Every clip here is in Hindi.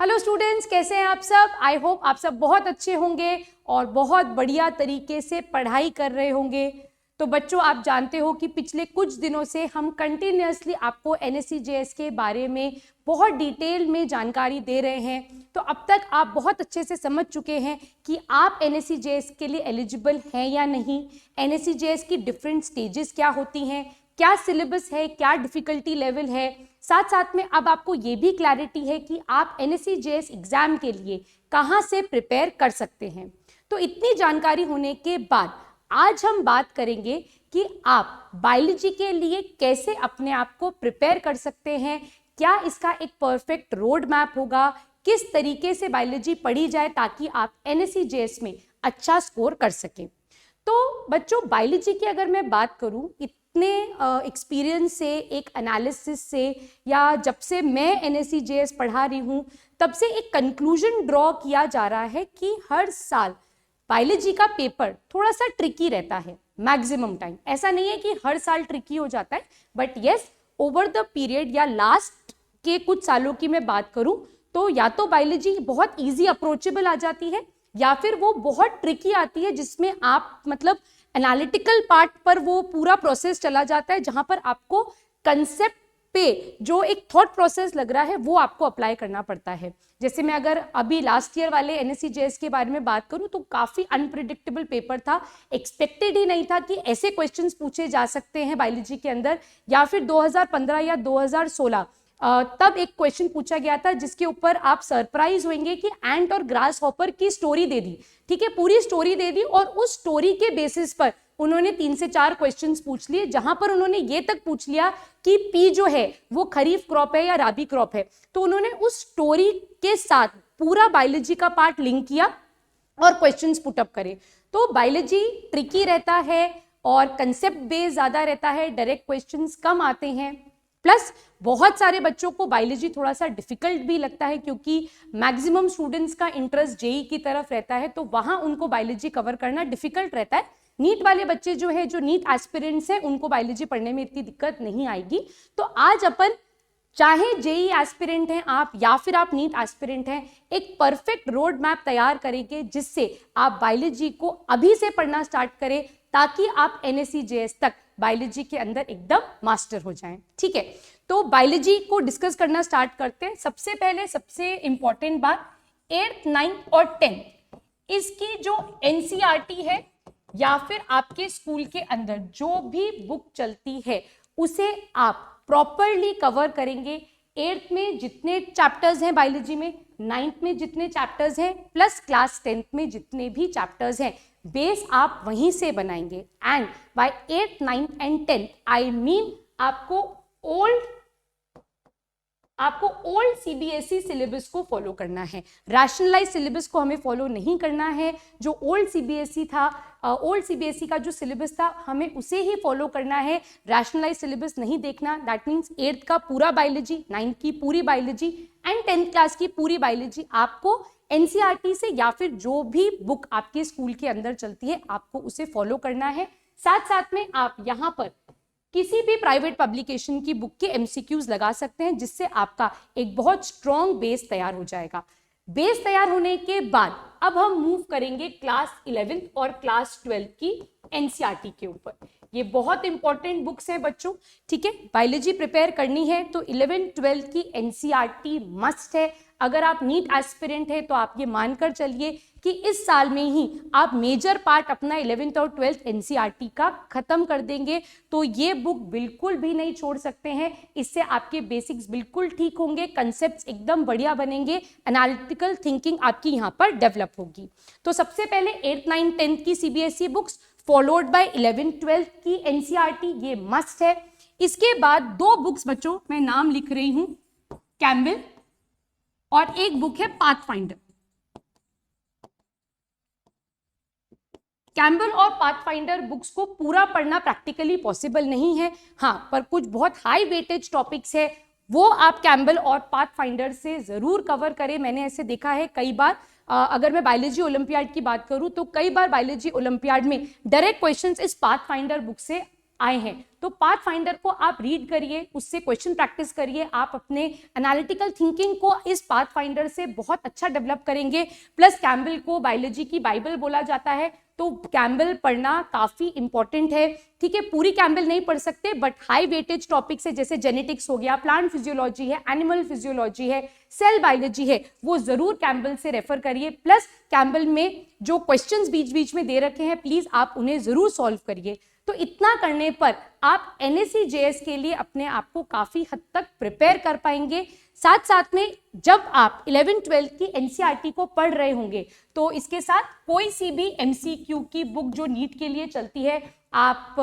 हेलो स्टूडेंट्स, कैसे हैं आप सब? आई होप आप सब बहुत अच्छे होंगे और बहुत बढ़िया तरीके से पढ़ाई कर रहे होंगे। तो बच्चों, आप जानते हो कि पिछले कुछ दिनों से हम कंटिन्यूअसली आपको NSE-JS के बारे में बहुत डिटेल में जानकारी दे रहे हैं। तो अब तक आप बहुत अच्छे से समझ चुके हैं कि आप NSE-JS के लिए एलिजिबल हैं या नहीं, NSE-JS की डिफरेंट स्टेजेस क्या होती हैं, क्या सिलेबस है, क्या डिफिकल्टी लेवल है। साथ साथ में अब आपको ये भी क्लैरिटी है कि आप NSE-JS एग्जाम के लिए कहाँ से प्रिपेयर कर सकते हैं। तो इतनी जानकारी होने के बाद आज हम बात करेंगे कि आप बायोलॉजी के लिए कैसे अपने आप को प्रिपेयर कर सकते हैं, क्या इसका एक परफेक्ट रोड मैप होगा, किस तरीके से बायोलॉजी पढ़ी जाए ताकि आप NSE-JS में अच्छा स्कोर कर सकें। तो बच्चों, बायोलॉजी की अगर मैं बात करूं, इतने एक्सपीरियंस से, एक एनालिसिस से, या जब से मैं NSE-JS पढ़ा रही हूं तब से एक कंक्लूजन ड्रॉ किया जा रहा है कि हर साल बायोलॉजी का पेपर थोड़ा सा ट्रिकी रहता है मैक्सिमम टाइम। ऐसा नहीं है कि हर साल ट्रिकी हो जाता है, but yes, over the period या लास्ट के कुछ सालों की मैं बात करूं तो या तो बायोलॉजी बहुत इजी अप्रोचेबल आ जाती है या फिर वो बहुत ट्रिकी आती है, जिसमें आप मतलब एनालिटिकल पार्ट पर वो पूरा प्रोसेस चला जाता है, जहां पर आपको कंसेप्ट पे जो एक थॉट प्रोसेस लग रहा है वो आपको अप्लाई करना पड़ता है। जैसे मैं अगर अभी लास्ट ईयर वाले NSE-JS के बारे में बात करूं तो काफी अनप्रिडिक्टेबल पेपर था, एक्सपेक्टेड ही नहीं था कि ऐसे क्वेश्चंस पूछे जा सकते हैं बायोलॉजी के अंदर। या फिर 2015 या 2016 तब एक क्वेश्चन पूछा गया था जिसके ऊपर आप सरप्राइज होंगे कि एंट और ग्रास हॉपर की स्टोरी दे दी, ठीक है, पूरी स्टोरी दे दी, और उस स्टोरी के बेसिस पर उन्होंने 3 से 4 क्वेश्चंस पूछ लिए, जहां पर उन्होंने ये तक पूछ लिया कि पी जो है वो खरीफ क्रॉप है या राबी क्रॉप है। तो उन्होंने उस स्टोरी के साथ पूरा बायोलॉजी का पार्ट लिंक किया और क्वेश्चंस पुटअप करे। तो बायोलॉजी ट्रिकी रहता है और कंसेप्ट बेस्ड ज्यादा रहता है, डायरेक्ट क्वेश्चंस कम आते हैं। प्लस बहुत सारे बच्चों को बायोलॉजी थोड़ा सा डिफिकल्ट भी लगता है क्योंकि मैक्सिमम स्टूडेंट्स का इंटरेस्ट जेई की तरफ रहता है, तो वहां उनको बायोलॉजी कवर करना डिफिकल्ट रहता है। नीट वाले बच्चे जो है, जो नीट एस्पिरेंट्स हैं, उनको बायोलॉजी पढ़ने में इतनी दिक्कत नहीं आएगी। तो आज अपन, चाहे जेई एस्पिरेंट हैं आप या फिर आप नीट एस्पिरेंट हैं, एक परफेक्ट रोड मैप तैयार करेंगे जिससे आप बायोलॉजी को अभी से पढ़ना स्टार्ट करें ताकि आप NSE-JS तक बायोलॉजी के अंदर एकदम मास्टर हो जाएं। ठीक है, तो बायोलॉजी को डिस्कस करना स्टार्ट करते हैं। सबसे पहले सबसे इंपॉर्टेंट बात, 8th, 9th और 10th इसकी जो NCERT है या फिर आपके स्कूल के अंदर जो भी बुक चलती है उसे आप प्रॉपरली कवर करेंगे। 8th में जितने चैप्टर्स हैं बायोलॉजी में, 9th में जितने चैप्टर्स हैं, प्लस क्लास 10th में जितने भी चैप्टर्स हैं, बेस आप वहीं से बनाएंगे। And by 8th, 9th and 10th I mean आपको ओल्ड CBSE सिलेबस को फॉलो करना है, रैशनलाइज सिलेबस को हमें फॉलो नहीं करना है। जो ओल्ड CBSE था, ओल्ड CBSE का जो सिलेबस था, हमें उसे ही फॉलो करना है, रैशनलाइज सिलेबस नहीं देखना। दैट मीन्स 8th का पूरा बायोलॉजी, 9th की पूरी बायोलॉजी एंड 10th क्लास की पूरी बायोलॉजी आपको NCERT से या फिर जो भी बुक आपके स्कूल के अंदर चलती है आपको उसे फॉलो करना है। साथ साथ में आप यहाँ पर किसी भी प्राइवेट पब्लिकेशन की बुक के MCQs लगा सकते हैं, जिससे आपका एक बहुत स्ट्रॉन्ग बेस तैयार हो जाएगा। बेस तैयार होने के बाद अब हम मूव करेंगे क्लास 11th और क्लास 12th की NCERT के ऊपर। ये बहुत इंपॉर्टेंट बुक्स हैं बच्चों, ठीक है। बायोलॉजी प्रिपेयर करनी है तो 11th, 12th की NCERT मस्ट है। अगर आप नीट एस्पिरेंट है तो आप ये मानकर चलिए कि इस साल में ही आप मेजर पार्ट अपना 11th और 12th NCERT का खत्म कर देंगे। तो ये बुक बिल्कुल भी नहीं छोड़ सकते हैं, इससे आपके बेसिक्स बिल्कुल ठीक होंगे, कंसेप्ट्स एकदम बढ़िया बनेंगे, एनालिटिकल थिंकिंग आपकी यहाँ पर डेवलप होगी। तो सबसे पहले 8th, 9th, 10th की CBSE books followed by 11th, 12th की NCERT, ये मस्ट है। इसके बाद 2 बुक्स बच्चों मैं नाम लिख रही हूं, कैम्बल और एक बुक है पाथफाइंडर। कैम्बल और पाथफाइंडर बुक्स को पूरा पढ़ना प्रैक्टिकली पॉसिबल नहीं है, हाँ, पर कुछ बहुत हाई वेटेज टॉपिक्स है वो आप कैम्बल और पाथफाइंडर से जरूर कवर करें। मैंने ऐसे देखा है कई बार, अगर मैं बायोलॉजी ओलंपियाड की बात करूं तो कई बार बायोलॉजी ओलंपियाड में डायरेक्ट क्वेश्चंस इस पाथफाइंडर बुक से आए हैं। तो पाथ फाइंडर को आप रीड करिए, उससे क्वेश्चन प्रैक्टिस करिए, आप अपने एनालिटिकल थिंकिंग को इस पाथ फाइंडर से बहुत अच्छा डेवलप करेंगे। प्लस कैम्बल को बायोलॉजी की बाइबल बोला जाता है, तो कैम्बल पढ़ना काफी इंपॉर्टेंट है। ठीक है, पूरी कैम्बल नहीं पढ़ सकते, बट हाई वेटेज टॉपिक्स है, जैसे जेनेटिक्स हो गया, प्लांट फिजियोलॉजी है, एनिमल फिजियोलॉजी है, सेल बायोलॉजी है, वो जरूर कैम्बल से रेफर करिए। प्लस कैम्बल में जो क्वेश्चंस बीच बीच में दे रखे हैं, प्लीज आप उन्हें जरूर सॉल्व करिए। तो इतना करने पर आप NSE JS के लिए अपने आप को काफी हद तक प्रिपेयर कर पाएंगे। साथ साथ में जब आप 11th-12th की NCERT को पढ़ रहे होंगे, तो इसके साथ कोई सी भी MCQ की बुक जो नीट के लिए चलती है, आप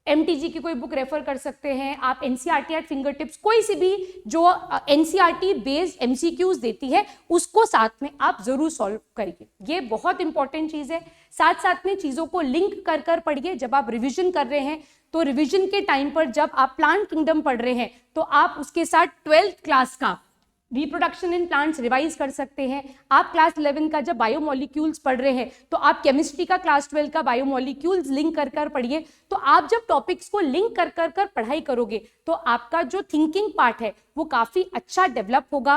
MTG की कोई बुक रेफर कर सकते हैं, आप NCERT एट फिंगर टिप्स, कोई सी भी जो NCERT बेस्ड MCQs देती है, उसको साथ में आप जरूर सॉल्व करिए। ये बहुत इंपॉर्टेंट चीज है। साथ साथ में चीजों को लिंक कर कर पढ़िए। जब आप रिवीजन कर रहे हैं, तो रिवीजन के टाइम पर जब आप प्लांट किंगडम पढ़ रहे हैं, तो आप उसके साथ 12th क्लास का रिप्रोडक्शन इन प्लांट्स रिवाइज कर सकते हैं। आप क्लास 11 का जब बायोमोलिक्यूल्स पढ़ रहे हैं, तो आप केमिस्ट्री का क्लास 12 का बायोमोलिक्यूल्स लिंक कर कर पढ़िए। तो आप जब टॉपिक्स को लिंक कर कर कर पढ़ाई करोगे, तो आपका जो थिंकिंग पार्ट है वो काफी अच्छा डेवलप होगा।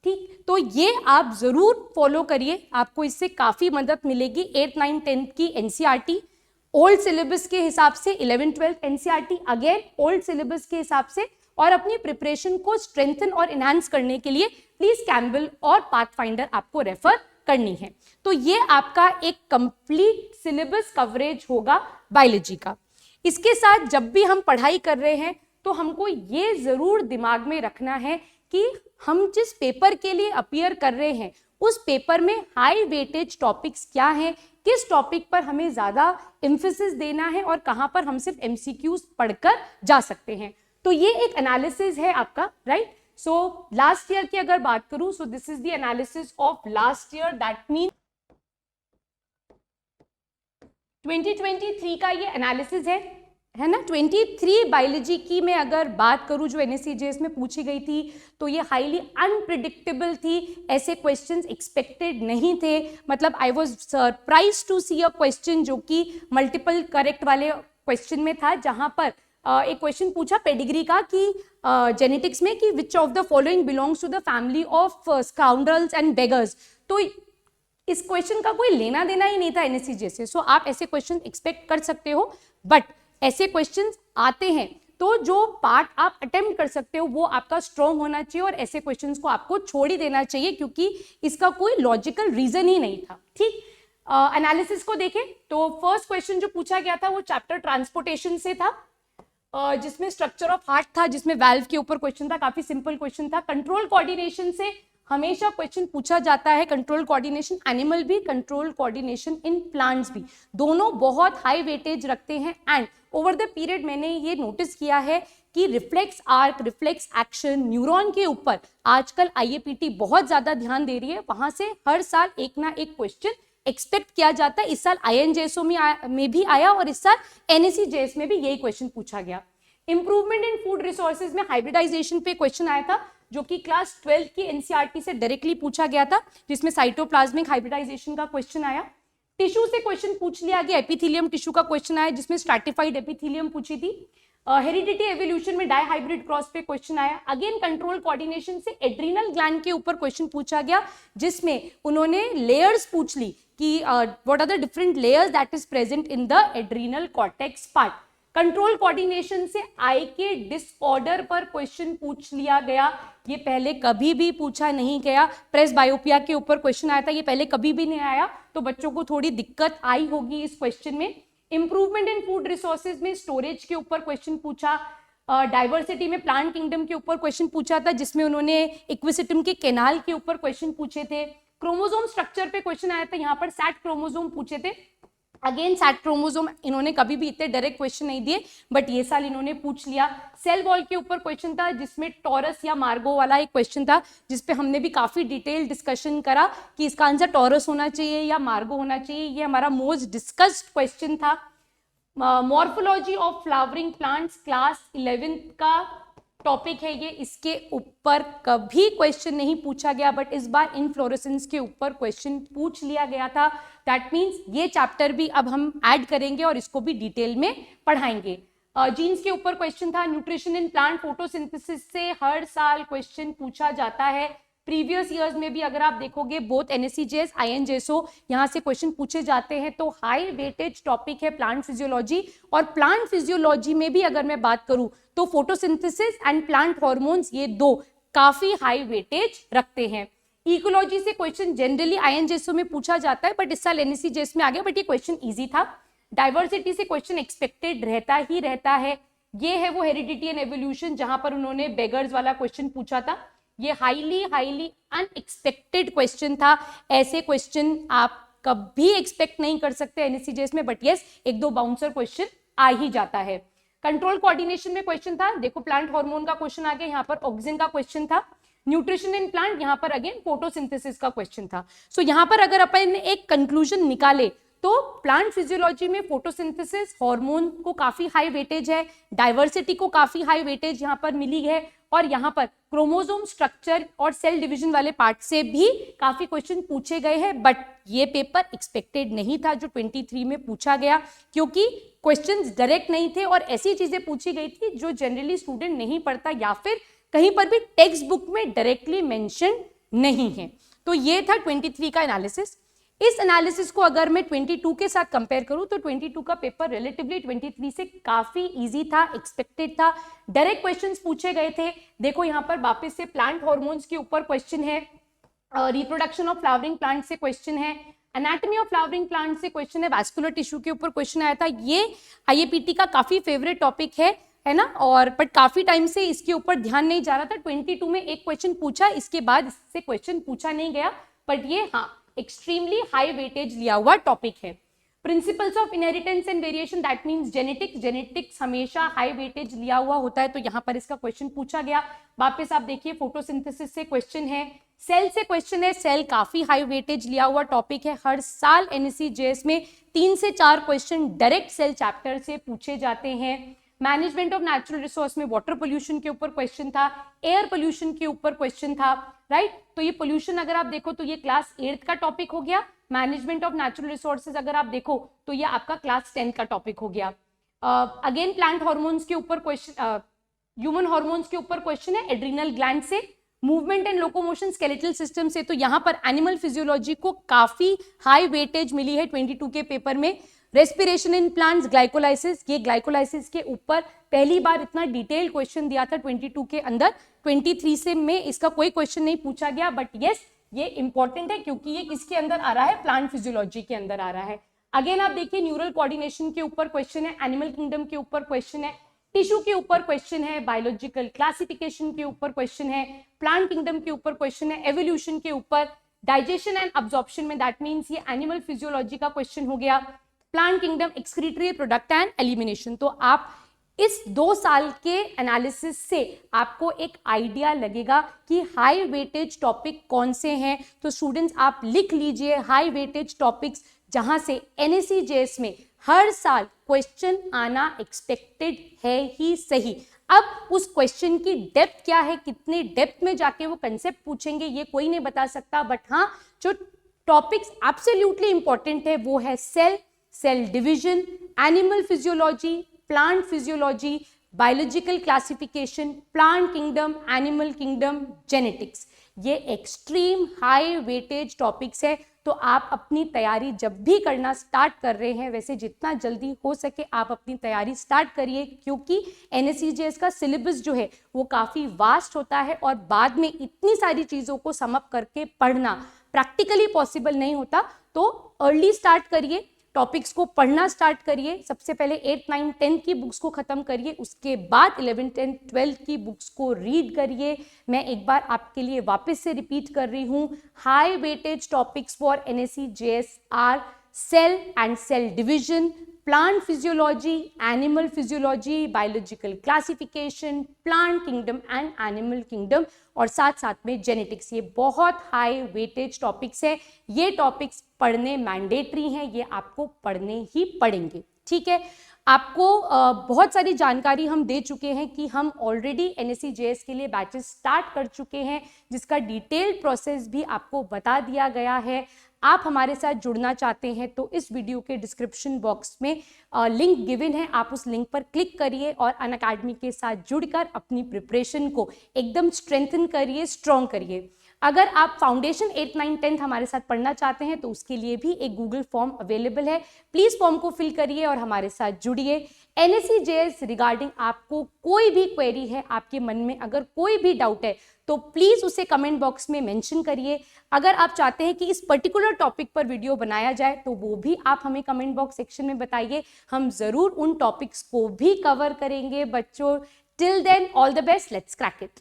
ठीक, तो ये आप जरूर फॉलो करिए, आपको इससे काफी मदद मिलेगी। 8th, 9th, 10th की NCERT ओल्ड सिलेबस के हिसाब से, 11th-12th NCERT again old syllabus के हिसाब से, और अपनी प्रिपरेशन को स्ट्रेंथन और इनहांस करने के लिए प्लीज कैम्बल और पाथ फाइंडर आपको रेफर करनी है। तो ये आपका एक कंप्लीट सिलेबस कवरेज होगा बायोलॉजी का। इसके साथ जब भी हम पढ़ाई कर रहे हैं, तो हमको ये जरूर दिमाग में रखना है कि हम जिस पेपर के लिए अपीयर कर रहे हैं, उस पेपर में हाई वेटेज टॉपिक्स क्या हैं, किस टॉपिक पर हमें ज्यादा एम्फेसिस देना है, और कहां पर हम सिर्फ MCQs पढ़कर जा सकते हैं। तो ये एक एनालिसिस है आपका, राइट। सो लास्ट ईयर की अगर बात करूं, so this is the analysis of last year, that mean 2023 का ये एनालिसिस है ना। 23 बायोलॉजी की मैं अगर बात करूं, जो NSE JS में पूछी गई थी, तो ये हाईली अनप्रिडिक्टेबल थी। ऐसे क्वेश्चंस एक्सपेक्टेड नहीं थे। मतलब I was surprise to see a question जो कि मल्टीपल करेक्ट वाले क्वेश्चन में था, जहां पर एक क्वेश्चन पूछा पेडिग्री का कि जेनेटिक्स में कि which of the following belongs to the family of scoundrels and beggars. तो इस क्वेश्चन का कोई लेना देना ही नहीं था NSE JS से। सो आप ऐसे क्वेश्चन एक्सपेक्ट कर सकते हो, बट ऐसे क्वेश्चंस आते हैं, तो जो पार्ट आप अटेम्प्ट कर सकते हो वो आपका स्ट्रॉन्ग होना चाहिए, और ऐसे क्वेश्चंस को आपको छोड़ ही देना चाहिए, क्योंकि इसका कोई लॉजिकल रीजन ही नहीं था। ठीक, एनालिसिस को देखें तो फर्स्ट क्वेश्चन जो पूछा गया था वो चैप्टर ट्रांसपोर्टेशन से था, जिसमें स्ट्रक्चर ऑफ हार्ट था, जिसमें वाल्व के ऊपर क्वेश्चन था, काफी सिंपल क्वेश्चन था। कंट्रोल कोऑर्डिनेशन से हमेशा क्वेश्चन पूछा जाता है, कंट्रोल कोऑर्डिनेशन एनिमल भी, कंट्रोल कोऑर्डिनेशन इन प्लांट्स भी, दोनों बहुत हाई वेटेज रखते हैं। एंड ओवर द पीरियड मैंने ये नोटिस किया है कि reflex arc, reflex action, neuron के ऊपर आजकल IAPT बहुत ज्यादा ध्यान दे रही है। वहां से हर साल एक ना एक क्वेश्चन एक्सपेक्ट किया जाता है। इस साल INJSO में भी आया, और इस साल NSE JS में भी यही क्वेश्चन पूछा गया। इंप्रूवमेंट इन फूड रिसोर्सेज में हाइब्रिडाइजेशन पे क्वेश्चन आया था, जो कि क्लास 12 की NCERT से डायरेक्टली पूछा गया था, जिसमें साइटोप्लाज्मिक हाइब्रिडाइजेशन का क्वेश्चन आया। टिश्यू से क्वेश्चन पूछ लिया गया, एपिथेलियम टिश्यू का क्वेश्चन आया, जिसमें स्ट्रैटिफाइड एपिथेलियम पूछी थी। हेरिडिटी एवोल्यूशन में डाइहाइब्रिड क्रॉस पे क्वेश्चन आया। अगेन कंट्रोल कोऑर्डिनेशन से एड्रीनल ग्लैंड के ऊपर क्वेश्चन पूछा गया, जिसमें उन्होंने लेयर्स पूछ ली कि what are the different layers that is present in the adrenal cortex part. Control coordination से आई के डिसऑर्डर पर क्वेश्चन पूछ लिया गया, ये पहले कभी भी पूछा नहीं गया। प्रेस बायोपिया के ऊपर क्वेश्चन आया था, ये पहले कभी भी नहीं आया, तो बच्चों को थोड़ी दिक्कत आई होगी इस क्वेश्चन में। इंप्रूवमेंट इन फूड रिसोर्सेज में स्टोरेज के ऊपर क्वेश्चन पूछा। डाइवर्सिटी में प्लांट किंगडम के ऊपर क्वेश्चन पूछा था, जिसमें उन्होंने इक्विसिटम के कैनाल के ऊपर क्वेश्चन पूछे थे। क्रोमोसोम स्ट्रक्चर पे क्वेश्चन आया था, यहाँ पर सैट क्रोमोसोम पूछे थे। अगेन सैट क्रोमोसोम इन्होंने कभी भी इतने डायरेक्ट क्वेश्चन नहीं दिए, बट ये साल इन्होंने पूछ लिया। सेल वॉल के ऊपर क्वेश्चन था, जिसमें टॉरस या मार्गो वाला एक क्वेश्चन था, जिसपे हमने भी काफी डिटेल डिस्कशन करा कि इसका आंसर टॉरस होना चाहिए या मार्गो होना चाहिए। ये हमारा मोस्ट डिस्कस्ड क्वेश्चन था। Morphology of flowering plants class 11 का टॉपिक है ये, इसके ऊपर कभी क्वेश्चन नहीं पूछा गया, बट इस बार इनफ्लोरेसेंस के ऊपर क्वेश्चन पूछ लिया गया था। दैट मीन्स ये चैप्टर भी अब हम ऐड करेंगे और इसको भी डिटेल में पढ़ाएंगे। जीन्स के ऊपर क्वेश्चन था, न्यूट्रिशन इन प्लांट फोटोसिंथेसिस से हर साल क्वेश्चन पूछा जाता है। प्रीवियस ईयर्स में भी अगर आप देखोगे बोथ एनएससीजेएस आईएनजेएसओ यहाँ से क्वेश्चन पूछे जाते हैं। तो हाई वेटेज टॉपिक है प्लांट फिजियोलॉजी, और प्लांट फिजियोलॉजी में भी अगर मैं बात करूं तो फोटोसिंथेसिस एंड प्लांट हॉर्मोन्स ये दो काफी हाई वेटेज रखते हैं। इकोलॉजी से क्वेश्चन जनरली आईएनजेएसओ में पूछा जाता है, बट इस साल एनएससीजेएस में आ गया, बट ये क्वेश्चन ईजी था। डाइवर्सिटी से क्वेश्चन एक्सपेक्टेड रहता ही रहता है। ये है वो हेरिडिटी एंड एवोल्यूशन जहां पर उन्होंने बेगर्स वाला क्वेश्चन पूछा था। ये हाईली अनएक्सपेक्टेड क्वेश्चन था। ऐसे क्वेश्चन आप कभी एक्सपेक्ट नहीं कर सकते एनएससीजेएस में, बट यस एक दो बाउंसर क्वेश्चन आ ही जाता है। कंट्रोल कोऑर्डिनेशन में क्वेश्चन था, देखो प्लांट हार्मोन का क्वेश्चन आ गया, यहाँ पर ऑक्सीजन का क्वेश्चन था। न्यूट्रिशन इन प्लांट, यहाँ पर अगेन फोटोसिंथेसिस का क्वेश्चन था। सो यहाँ पर अगर अपन एक कंक्लूजन निकाले तो प्लांट फिजियोलॉजी में फोटोसिंथेसिस हार्मोन को काफी हाई वेटेज है, डाइवर्सिटी को काफी हाई वेटेज यहाँ पर मिली है, और यहाँ पर क्रोमोसोम स्ट्रक्चर और सेल डिवीजन वाले पार्ट से भी काफी क्वेश्चन पूछे गए हैं। बट ये पेपर एक्सपेक्टेड नहीं था जो 23 में पूछा गया, क्योंकि क्वेश्चंस डायरेक्ट नहीं थे और ऐसी चीजें पूछी गई थी जो जनरली स्टूडेंट नहीं पढ़ता या फिर कहीं पर भी टेक्स्ट बुक में डायरेक्टली मेंशन नहीं है। तो ये था 23 का एनालिसिस। इस एनालिसिस को अगर मैं 22 के साथ कंपेयर करूं तो 22 का पेपर रिलेटिवली 23 से काफी इजी था, एक्सपेक्टेड था, डायरेक्ट क्वेश्चंस पूछे गए थे। देखो यहाँ पर वापस से प्लांट हार्मोन्स के ऊपर क्वेश्चन है, रिप्रोडक्शन ऑफ फ्लावरिंग प्लांट से क्वेश्चन है, एनाटॉमी ऑफ फ्लावरिंग प्लांट से क्वेश्चन है, वैस्कुलर टिश्यू के ऊपर क्वेश्चन आया था। ये आईएपीटी का काफी फेवरेट टॉपिक है ना, और बट काफी टाइम से इसके ऊपर ध्यान नहीं जा रहा था। 22 में एक क्वेश्चन पूछा, इसके बाद इससे क्वेश्चन पूछा नहीं गया, बट ये हाँ एक्सट्रीमली हाई वेटेज लिया हुआ टॉपिक है। Principles of inheritance and variation, that means genetics हमेशा हाई वेटेज लिया हुआ होता है, तो यहाँ पर इसका क्वेश्चन पूछा गया। वापस आप देखिए फोटोसिंथेसिस से क्वेश्चन है, सेल से क्वेश्चन है, सेल काफी हाई वेटेज लिया हुआ टॉपिक है। हर साल एनएससीजेएस में 3 से 4 क्वेश्चन डायरेक्ट सेल चैप्टर से पूछे जाते हैं। मैनेजमेंट ऑफ नेचुरल रिसोर्स में वाटर पोल्यूशन के ऊपर क्वेश्चन था, एयर पोल्यूशन के ऊपर क्वेश्चन था, राइट। तो ये पोल्यूशन अगर आप देखो तो ये क्लास 8 का टॉपिक हो गया। मैनेजमेंट ऑफ नेचुरल रिसोर्सेज अगर आप देखो तो ये आपका क्लास 10 का टॉपिक हो गया। अगेन प्लांट हार्मोन्स के ऊपर क्वेश्चन, ह्यूमन हार्मोन्स के ऊपर क्वेश्चन है, एड्रिनल ग्लैंड से, movement and locomotion skeletal system से। तो यहाँ पर एनिमल फिजियोलॉजी को काफी हाई वेटेज मिली है 22 के पेपर में। रेस्पिरेशन इन प्लांट्स, ग्लाइकोलाइसिस, ये ग्लाइकोलाइसिस के ऊपर पहली बार इतना डिटेल क्वेश्चन दिया था 22 के अंदर। 23 से में इसका कोई क्वेश्चन नहीं पूछा गया, बट यस ये इंपॉर्टेंट है क्योंकि ये किसके अंदर आ रहा है, प्लांट फिजियोलॉजी के अंदर आ रहा है। अगेन आप देखिए न्यूरल कोऑर्डिनेशन के ऊपर क्वेश्चन है, एनिमल किंगडम के ऊपर क्वेश्चन है, टिश्यू के ऊपर क्वेश्चन है, बायोलॉजिकल क्लासिफिकेशन के ऊपर क्वेश्चन है, प्लांट किंगडम के ऊपर क्वेश्चन है, एवोल्यूशन के ऊपर, डाइजेशन एंड अब्जॉर्प्शन में, दैट मींस ये एनिमल फिजियोलॉजी का क्वेश्चन हो गया, plant kingdom, excretory product and elimination. तो आप इस 2 साल के एनालिसिस से आपको एक आइडिया लगेगा कि हाई वेटेज टॉपिक कौन से हैं। तो स्टूडेंट्स आप लिख लीजिए हाई वेटेज टॉपिक्स जहां से एनएससीजेएस में हर साल क्वेश्चन आना एक्सपेक्टेड है ही सही। अब उस क्वेश्चन की डेप्थ क्या है, कितने डेप्थ में जाके वो कंसेप्ट पूछेंगे ये कोई नहीं बता सकता, बट हाँ जो टॉपिक्स एब्सोल्युटली इंपॉर्टेंट है वो है cell division, animal physiology, plant physiology, biological classification, plant kingdom, animal kingdom, genetics. ये एक्सट्रीम हाई वेटेज टॉपिक्स है। तो आप अपनी तैयारी जब भी करना स्टार्ट कर रहे हैं, वैसे जितना जल्दी हो सके आप अपनी तैयारी स्टार्ट करिए, क्योंकि एनएससीजेएस का सिलेबस जो है वो काफ़ी वास्ट होता है और बाद में इतनी सारी चीज़ों को सम अप करके पढ़ना प्रैक्टिकली पॉसिबल नहीं होता। तो अर्ली स्टार्ट करिए, टॉपिक्स को पढ़ना स्टार्ट करिए। सबसे पहले 8, 9, 10 की बुक्स को खत्म करिए, उसके बाद 11, 10, 12 की बुक्स को रीड करिए। मैं एक बार आपके लिए वापस से रिपीट कर रही हूँ, high weightage topics for NSEJS are cell and cell division, plant physiology, animal physiology, biological classification, plant kingdom and animal kingdom, और साथ साथ में जेनेटिक्स। ये बहुत हाई वेटेज टॉपिक्स है। ये टॉपिक्स पढ़ने मैंडेटरी हैं, ये आपको पढ़ने ही पड़ेंगे, ठीक है। आपको बहुत सारी जानकारी हम दे चुके हैं कि हम ऑलरेडी NSE JS के लिए बैचेस स्टार्ट कर चुके हैं, जिसका डिटेल्ड प्रोसेस भी आपको बता दिया गया है। आप हमारे साथ जुड़ना चाहते हैं तो इस वीडियो के डिस्क्रिप्शन बॉक्स में लिंक गिवन है, आप उस लिंक पर क्लिक करिए और अनअकैडमी के साथ जुड़कर अपनी प्रिपरेशन को एकदम स्ट्रेंथन करिए, स्ट्रॉन्ग करिए। अगर आप फाउंडेशन 8, 9, 10 हमारे साथ पढ़ना चाहते हैं तो उसके लिए भी एक गूगल फॉर्म अवेलेबल है, प्लीज फॉर्म को फिल करिए और हमारे साथ जुड़िए। NSE JS रिगार्डिंग आपको कोई भी क्वेरी है, आपके मन में अगर कोई भी डाउट है तो प्लीज उसे कमेंट बॉक्स में मेंशन करिए। अगर आप चाहते हैं कि इस पर्टिकुलर टॉपिक पर वीडियो बनाया जाए तो वो भी आप हमें कमेंट बॉक्स सेक्शन में बताइए, हम जरूर उन टॉपिक्स को भी कवर करेंगे बच्चों। Till then all the best, let's crack it.